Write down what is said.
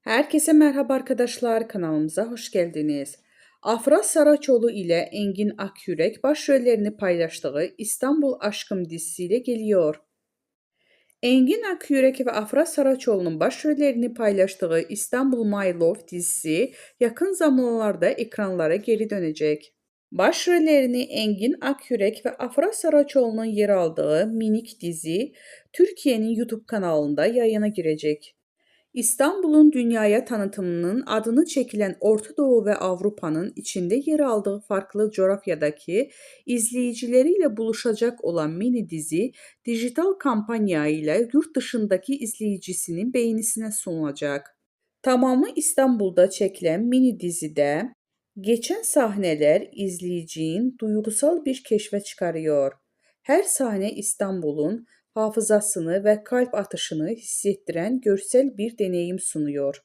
Herkese merhaba arkadaşlar, kanalımıza hoş geldiniz. Afra Saraçoğlu ile Engin Akyürek başrollerini paylaştığı İstanbul Aşkım dizisiyle geliyor. Engin Akyürek ve Afra Saraçoğlu'nun başrollerini paylaştığı İstanbul My Love dizisi yakın zamanlarda ekranlara geri dönecek. Başrollerini Engin Akyürek ve Afra Saraçoğlu'nun yer aldığı minik dizi Türkiye'nin YouTube kanalında yayına girecek. İstanbul'un dünyaya tanıtımının adını çekilen Orta Doğu ve Avrupa'nın içinde yer aldığı farklı coğrafyadaki izleyicileriyle buluşacak olan mini dizi, dijital kampanya ile yurt dışındaki izleyicisinin beğenisine sunulacak. Tamamı İstanbul'da çekilen mini dizide geçen sahneler izleyicinin duygusal bir keşfe çıkarıyor. Her sahne İstanbul'un hafızasını ve kalp atışını hissettiren görsel bir deneyim sunuyor.